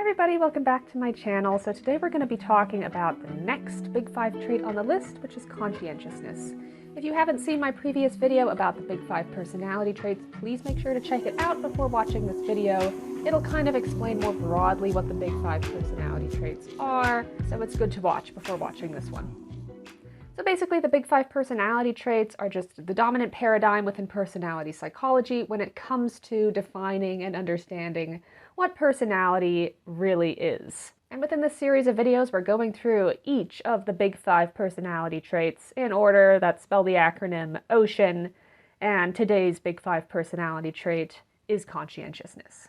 everybody, welcome back to my channel. So today we're going to be talking about the next Big 5 trait on the list, which is conscientiousness. If you haven't seen my previous video about the Big 5 personality traits, please make sure to check it out before watching this video. It'll kind of explain more broadly what the Big 5 personality traits are, so it's good to watch before watching this one. So basically, the Big 5 personality traits are just the dominant paradigm within personality psychology when it comes to defining and understanding what personality really is. And within this series of videos, we're going through each of the Big 5 personality traits in order that spell the acronym OCEAN, and today's Big 5 personality trait is conscientiousness.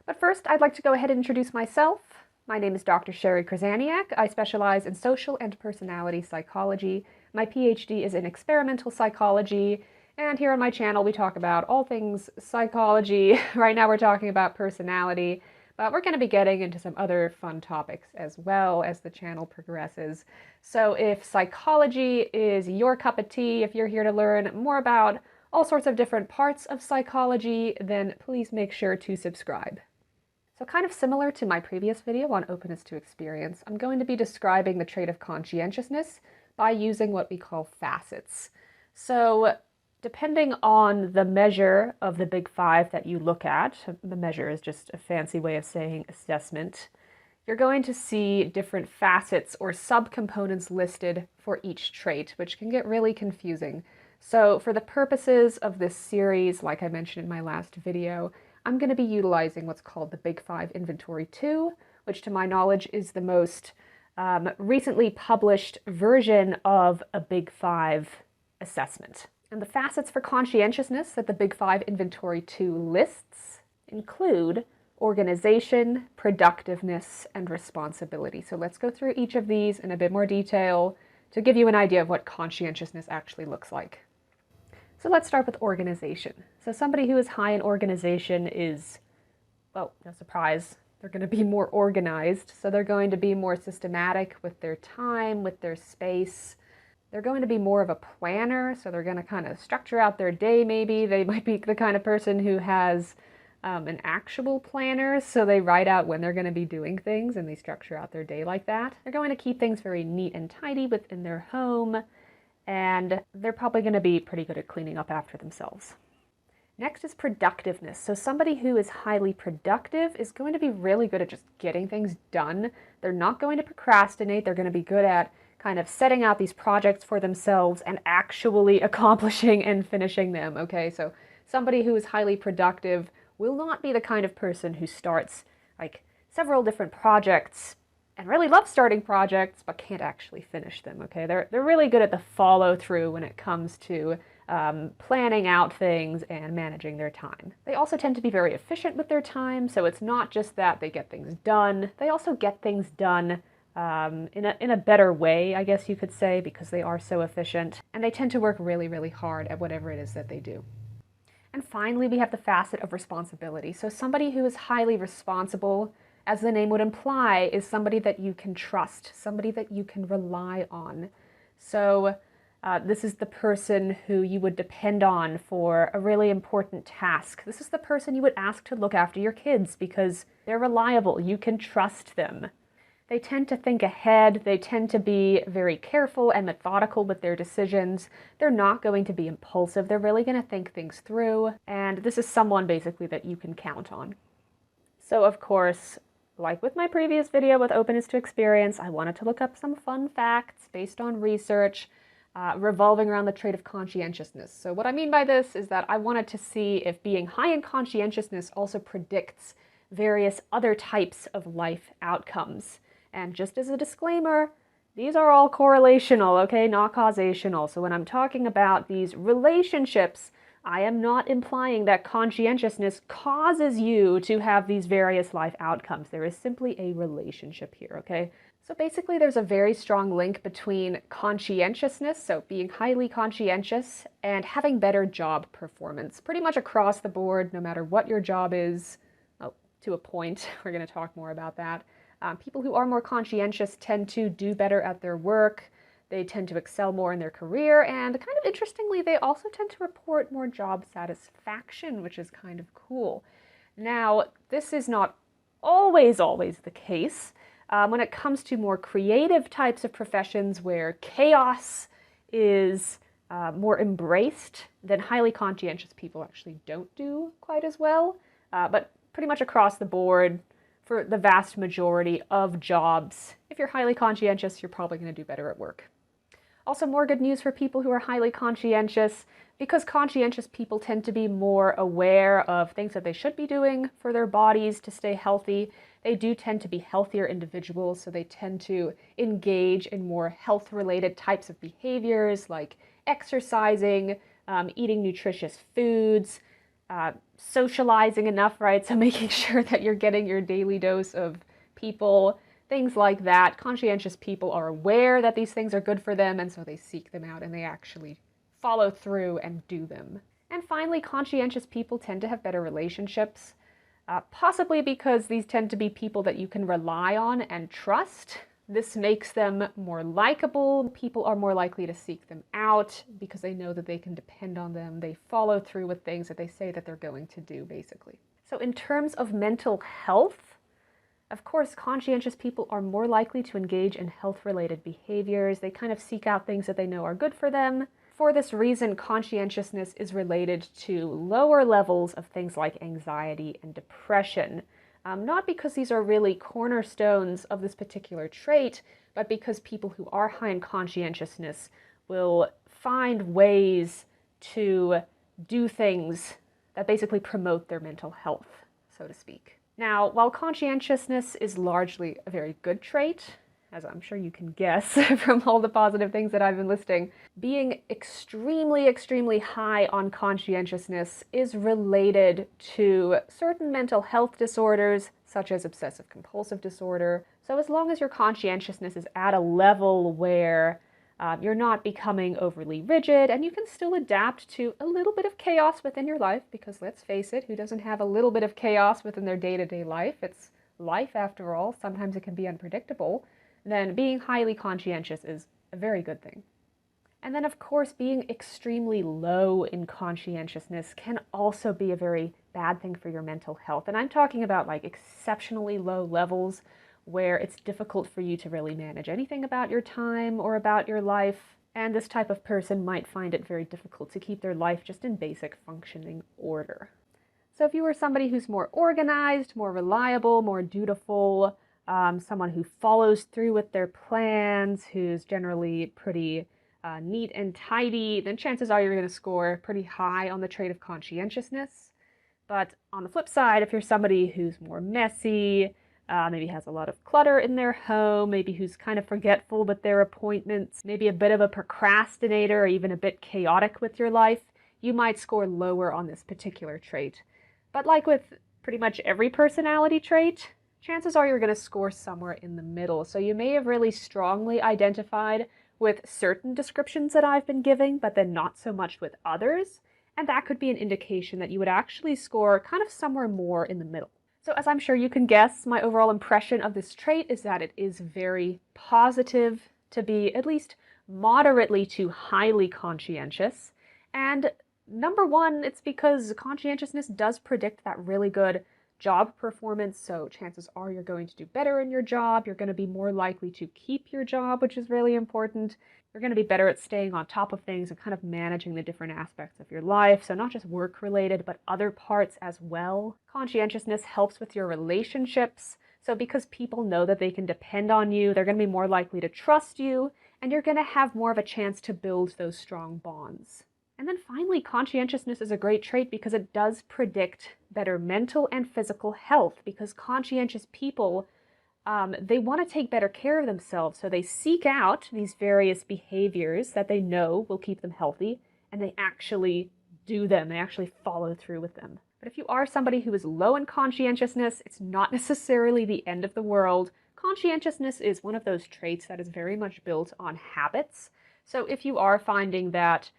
But first, I'd like to go ahead and introduce myself. My name is Dr. Sherry Krasaniak. I specialize in social and personality psychology. My PhD is in experimental psychology, and here on my channel we talk about all things psychology. Right now we're talking about personality, but we're going to be getting into some other fun topics as well as the channel progresses. So if psychology is your cup of tea, if you're here to learn more about all sorts of different parts of psychology, then please make sure to subscribe. So kind of similar to my previous video on openness to experience, I'm going to be describing the trait of conscientiousness by using what we call facets. So depending on the measure of the Big 5 that you look at, the measure is just a fancy way of saying assessment, you're going to see different facets or subcomponents listed for each trait, which can get really confusing. So for the purposes of this series, like I mentioned in my last video, I'm going to be utilizing what's called the Big 5 Inventory 2, which to my knowledge is the most recently published version of a Big 5 assessment. And the facets for conscientiousness that the Big 5 Inventory 2 lists include organization, productiveness, and responsibility. So let's go through each of these in a bit more detail to give you an idea of what conscientiousness actually looks like. So let's start with organization. So somebody who is high in organization is, well, no surprise, they're going to be more organized. So they're going to be more systematic with their time, with their space. They're going to be more of a planner. So they're going to kind of structure out their day maybe. They might be the kind of person who has an actual planner. So they write out when they're going to be doing things and they structure out their day like that. They're going to keep things very neat and tidy within their home. And they're probably going to be pretty good at cleaning up after themselves. Next is productiveness. So somebody who is highly productive is going to be really good at just getting things done. They're not going to procrastinate. They're going to be good at kind of setting out these projects for themselves and actually accomplishing and finishing them, okay? So somebody who is highly productive will not be the kind of person who starts like several different projects and really love starting projects, but can't actually finish them, okay? They're really good at the follow-through when it comes to planning out things and managing their time. They also tend to be very efficient with their time, so it's not just that they get things done. They also get things done in a better way, I guess you could say, because they are so efficient, and they tend to work really, really hard at whatever it is that they do. And finally, we have the facet of responsibility. So somebody who is highly responsible, as the name would imply, is somebody that you can trust, somebody that you can rely on. So this is the person who you would depend on for a really important task. This is the person you would ask to look after your kids because they're reliable. You can trust them. They tend to think ahead. They tend to be very careful and methodical with their decisions. They're not going to be impulsive. They're really going to think things through. And this is someone basically that you can count on. So of course, like with my previous video with openness to experience, I wanted to look up some fun facts based on research revolving around the trait of conscientiousness. So what I mean by this is that I wanted to see if being high in conscientiousness also predicts various other types of life outcomes. And just as a disclaimer, these are all correlational, okay, not causational. So when I'm talking about these relationships, I am not implying that conscientiousness causes you to have these various life outcomes. There is simply a relationship here, okay? So basically there's a very strong link between conscientiousness, so being highly conscientious, and having better job performance. Pretty much across the board, no matter what your job is, well, to a point, we're going to talk more about that. People who are more conscientious tend to do better at their work. They tend to excel more in their career, and kind of interestingly, they also tend to report more job satisfaction, which is kind of cool. Now, this is not always the case. When it comes to more creative types of professions where chaos is more embraced, then highly conscientious people actually don't do quite as well. But pretty much across the board, for the vast majority of jobs, if you're highly conscientious, you're probably going to do better at work. Also, more good news for people who are highly conscientious, because conscientious people tend to be more aware of things that they should be doing for their bodies to stay healthy. They do tend to be healthier individuals, so they tend to engage in more health-related types of behaviors like exercising, eating nutritious foods, socializing enough, right? So making sure that you're getting your daily dose of people, things like that. Conscientious people are aware that these things are good for them, and so they seek them out and they actually follow through and do them. And finally, conscientious people tend to have better relationships, possibly because these tend to be people that you can rely on and trust. This makes them more likable. People are more likely to seek them out because they know that they can depend on them. They follow through with things that they say that they're going to do, basically. So in terms of mental health, of course, conscientious people are more likely to engage in health-related behaviors. They kind of seek out things that they know are good for them. For this reason, conscientiousness is related to lower levels of things like anxiety and depression. Not because these are really cornerstones of this particular trait, but because people who are high in conscientiousness will find ways to do things that basically promote their mental health, so to speak. Now, while conscientiousness is largely a very good trait, as I'm sure you can guess from all the positive things that I've been listing, being extremely high on conscientiousness is related to certain mental health disorders, such as obsessive compulsive disorder. So as long as your conscientiousness is at a level where you're not becoming overly rigid, and you can still adapt to a little bit of chaos within your life, because let's face it, who doesn't have a little bit of chaos within their day-to-day life? It's life after all. Sometimes it can be unpredictable. Then being highly conscientious is a very good thing. And then, of course, being extremely low in conscientiousness can also be a very bad thing for your mental health. And I'm talking about like exceptionally low levels where it's difficult for you to really manage anything about your time or about your life. And this type of person might find it very difficult to keep their life just in basic functioning order. So if you are somebody who's more organized, more reliable, more dutiful, someone who follows through with their plans, who's generally pretty neat and tidy, then chances are you're going to score pretty high on the trait of conscientiousness. But on the flip side, if you're somebody who's more messy, maybe has a lot of clutter in their home, maybe who's kind of forgetful with their appointments, maybe a bit of a procrastinator or even a bit chaotic with your life, you might score lower on this particular trait. But like with pretty much every personality trait, chances are you're going to score somewhere in the middle. So you may have really strongly identified with certain descriptions that I've been giving, but then not so much with others. And that could be an indication that you would actually score kind of somewhere more in the middle. So as I'm sure you can guess, my overall impression of this trait is that it is very positive to be at least moderately to highly conscientious. And number one, it's because conscientiousness does predict that really good job performance, so chances are you're going to do better in your job, you're going to be more likely to keep your job, which is really important. You're going to be better at staying on top of things and kind of managing the different aspects of your life, so not just work-related, but other parts as well. Conscientiousness helps with your relationships, so because people know that they can depend on you, they're going to be more likely to trust you, and you're going to have more of a chance to build those strong bonds. And then finally, conscientiousness is a great trait because it does predict better mental and physical health, because conscientious people, they want to take better care of themselves. So they seek out these various behaviors that they know will keep them healthy, and they actually do them. They actually follow through with them. But if you are somebody who is low in conscientiousness, it's not necessarily the end of the world. Conscientiousness is one of those traits that is very much built on habits. So if you are finding that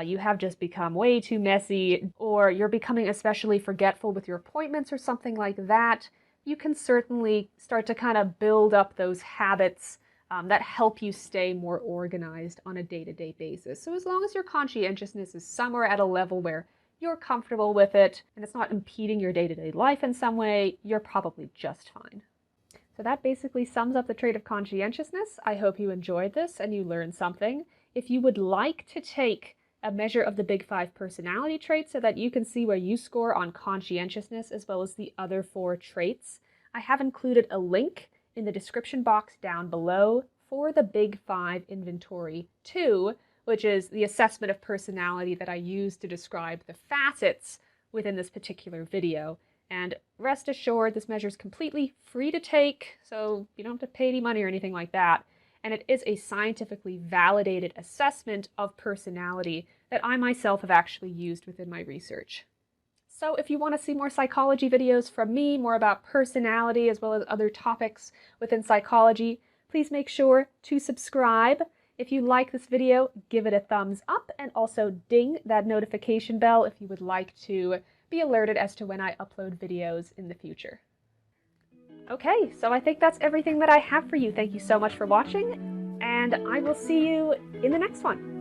you have just become way too messy, or you're becoming especially forgetful with your appointments or something like that, you can certainly start to kind of build up those habits that help you stay more organized on a day-to-day basis. So as long as your conscientiousness is somewhere at a level where you're comfortable with it, and it's not impeding your day-to-day life in some way, you're probably just fine. So that basically sums up the trait of conscientiousness. I hope you enjoyed this and you learned something. If you would like to take a measure of the Big 5 personality traits so that you can see where you score on conscientiousness as well as the other 4 traits, I have included a link in the description box down below for the Big 5 Inventory 2, which is the assessment of personality that I use to describe the facets within this particular video. And rest assured, this measure is completely free to take, so you don't have to pay any money or anything like that. And it is a scientifically validated assessment of personality that I myself have actually used within my research. So if you want to see more psychology videos from me, more about personality as well as other topics within psychology, please make sure to subscribe. If you like this video, give it a thumbs up and also ding that notification bell if you would like to be alerted as to when I upload videos in the future. Okay, so I think that's everything that I have for you. Thank you so much for watching, and I will see you in the next one.